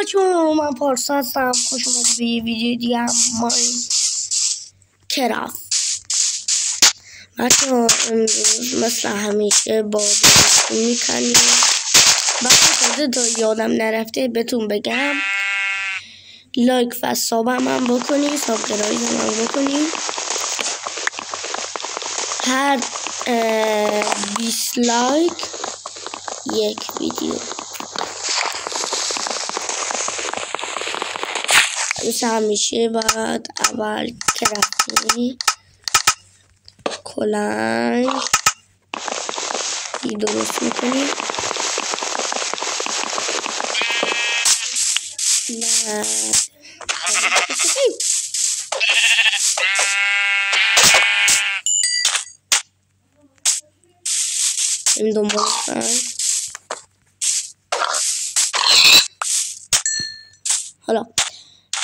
بچه‌ها من پارسا هستم. خوش اومدید به یه ویدیو دیگه کرافت. بچه‌ها امروز مثل همیشه بازی میکنیم. بچه‌ها تازه یادم نرفته بهتون بگم لایک و ساب هم بکنید، سابسکرایب هم بکنید. هر 20 لایک یک ویدیو. مثل همیشه باید اول کرافتی کلنگ درست میکنیم. این دنبال حالا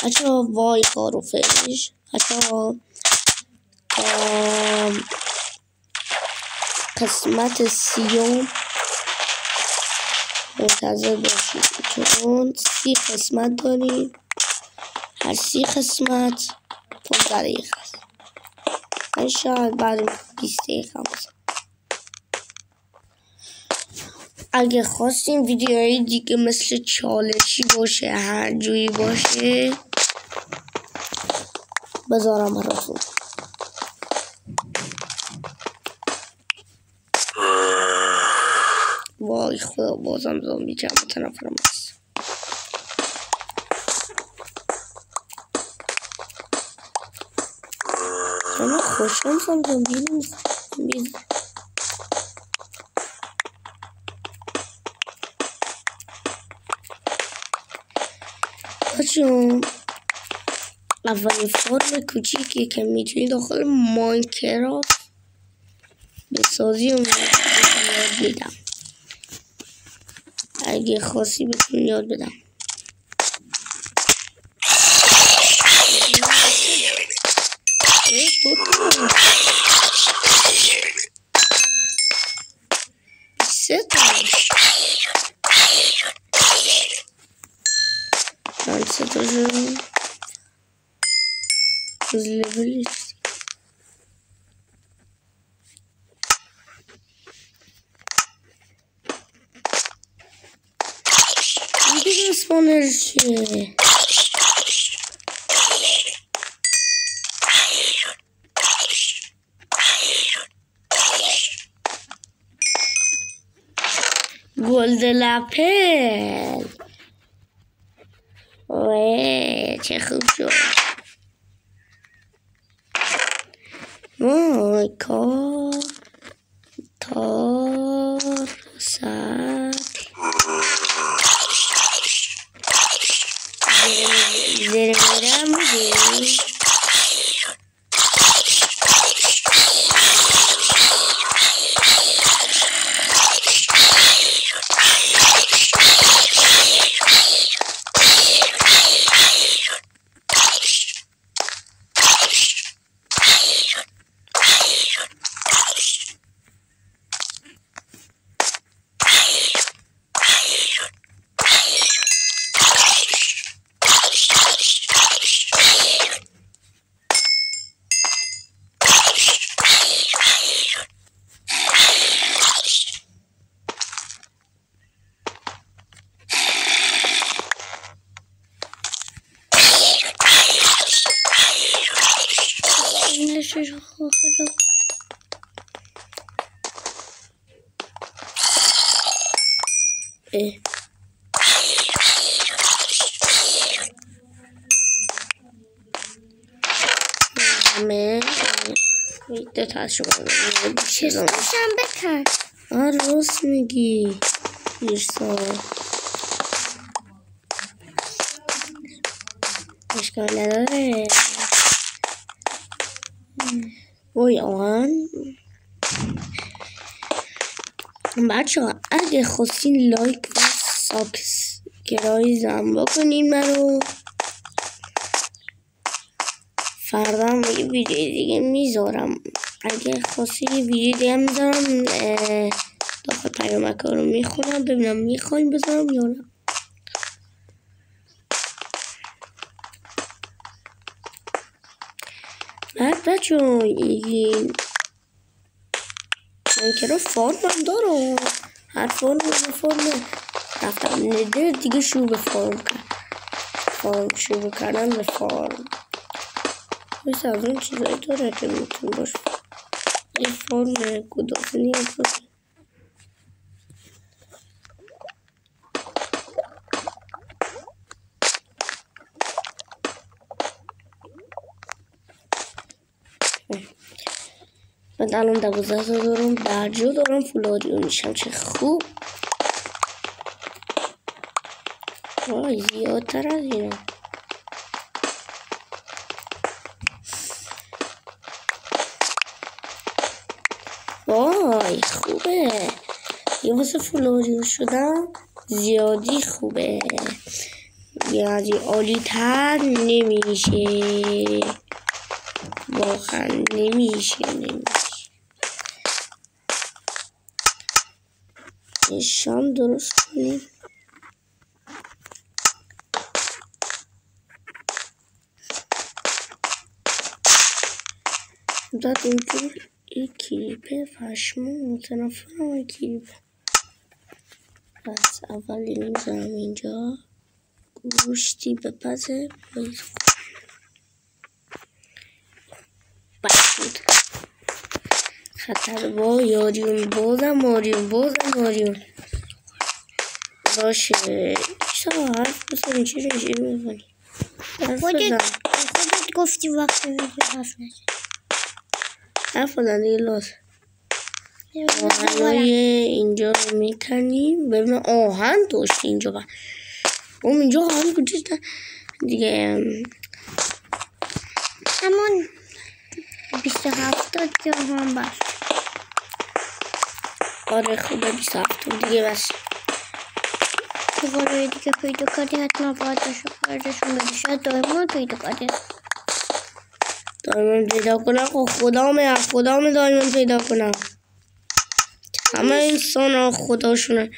بچه ها وای خاروفش بچه ها قسمت 30 منتظر باشید چون 30 قسمت داریم. هر 30 قسمت 15 دقیقه است. من شاید بعد 20 دقیقه هست. اگه خواستیم ویدیوهای دیگه مثل چالشی باشه هر جویی باشه بذارم براتون. وای خدا بازم زامبی جمع تنفرم هست. من خوشم زامبی نیست. بچه‌ها اولین فرم کوچیکی که میتونید داخل ماینکرافت بسازی و یاد میدم. اگه خواستی بهتون یاد بدم. سه تا از لولی دیگه اسپانر چیه؟ گلد لپل. وای چه خوب شد. وای کار تار سر زرمرم میگه همه دو تا از شما چشمشم بکن. راست میگی ایرسا اشکال نداره. وای آن بچه ها اگه خواستین لایک و سابسکرایب هم بکنین منو. فردا هم یه ویدیو دیگه میذارم. اگه خواستی یه ویدیو دیگه میذارم داخل پیامک ها رو میخونم ببینم میخواین بذارم یا نه. بعد بچه این من که فارم هم دارم هر فرم رفتم ندر دیگه شروع به شروع کردن به فارم مثل از اون چیزایی داره که میتون باشه این فرم گدافنی من الان 12 تا دارم درجا دارم فولاریو میشم چه خوب وای زیادتر از اینا وای خوبه یه واسه فولاریو شدم زیادی خوبه یعنی عالی تر نمیشه واقعا نمیشه شام درست کنیم داد اینجور این کلیپه پشمون متنفرم این کلیپه پس اول اینو میذارم اینجا گوشتی بپزه بشید خطر با یاریون بازم باشه ایسا حرف بزنی چی رژیم میکنی خودت گفتی وقتی ویدیو حرف نزن حرف بزن دیگه لاز آهنهای اینجا رو میکنیم ببین آهن داشت اینجا با اون اینجا آهن کجاست دیگه همون 27 تا جهان بس آره خوبه 27 دیگه بس دوباره دیگه پیدا کردی حتما باید بردشون بده شاید دایمون پیدا کردی دایمون پیدا کنم خدامه دایمون پیدا کنم همه انسان ها خداشونه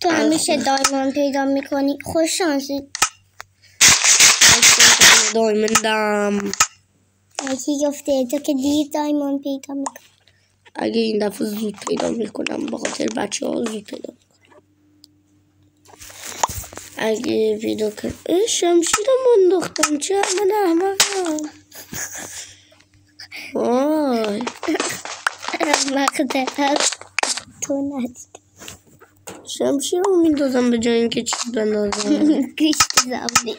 تو همیشه دایمون پیدا میکنی خوش شانسی دایموندم یکی گفته تو که دیر دایمون پیدا میکنی اگه این دفعه زود پیدا میکنم با خاطر بچه ها زود پیدا میکنم اگه پیدا کنم شمشیرم انداختم چه من احمقم وای احمق هست تو ندید شمشیرم میندازم به جای اینکه چیز بندازم گشت زمانی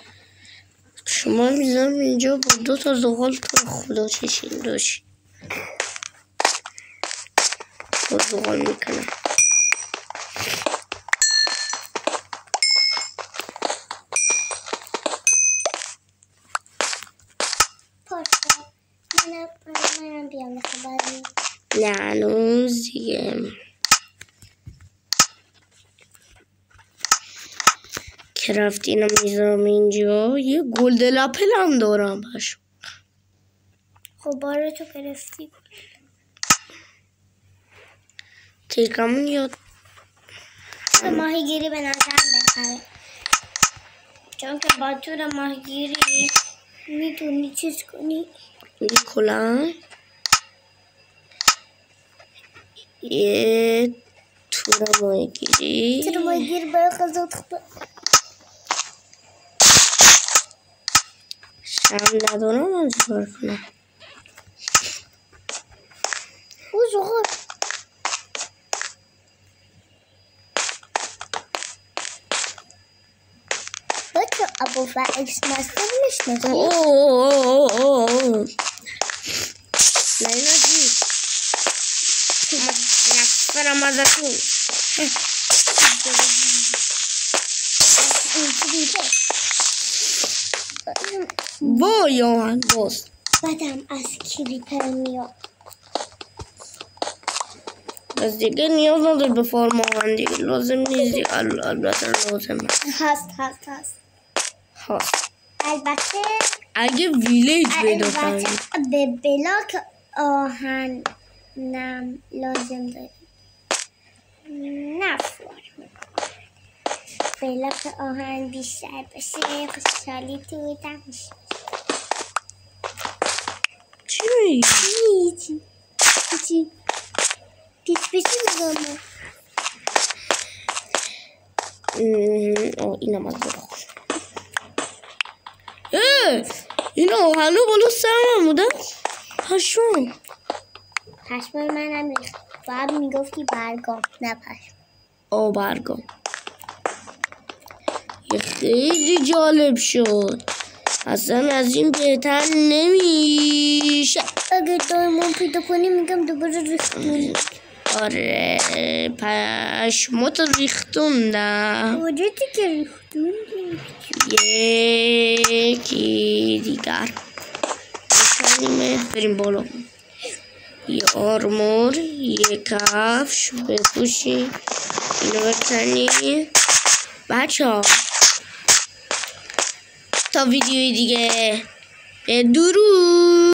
شما میزنم اینجا با 2 تا زغال تو خدا چشین داشت با زغال میکنم منم بیام خبری نه هنوز دیگه کرافت اینو میذارم اینجا یه گلدل اپل هم دارم باش خب باره تو گرفتی تیکمون یاد ماهیگیری به نظرم بهتره چون که با تو ماهیگیری میتونی چیز کنی یه کلن یه تور ماهیگیری برای خزاد خوبه شم ندارم من چیکار کنم او زغال بچه ابو فعیس مستر میشنسی نه نجی نفرم ازتون وای آهن باز بدم از کلیپر میاد بس دیگه نیاز نداری به فرم آهن دیگه لازم نیست دیگه البته لازم هست البته اگه ویلیج پیدا کنی به بلاک آهن نم لازم داری نه بلاک آهن بیشتر بشه خوشحالی تو میشه چی میگی؟ هیچی پیچ میگم اینم از برو اینا هنو بالا سرم بودن پشم منم ریخت باید میگفتی برگام نه پشم برگام یه خیلی جالب شد اصلا از این بهتر نمیشه اگه دایمون پیدا کنی میگم دوباره ریختون آره پشمات ریختوندم کجا دیگه ریختون یکی دیگر بریم بالا یه آرمور یه کفش بپوشی اینو بکنی بچه ها تا ویدیوی دیگه بدرود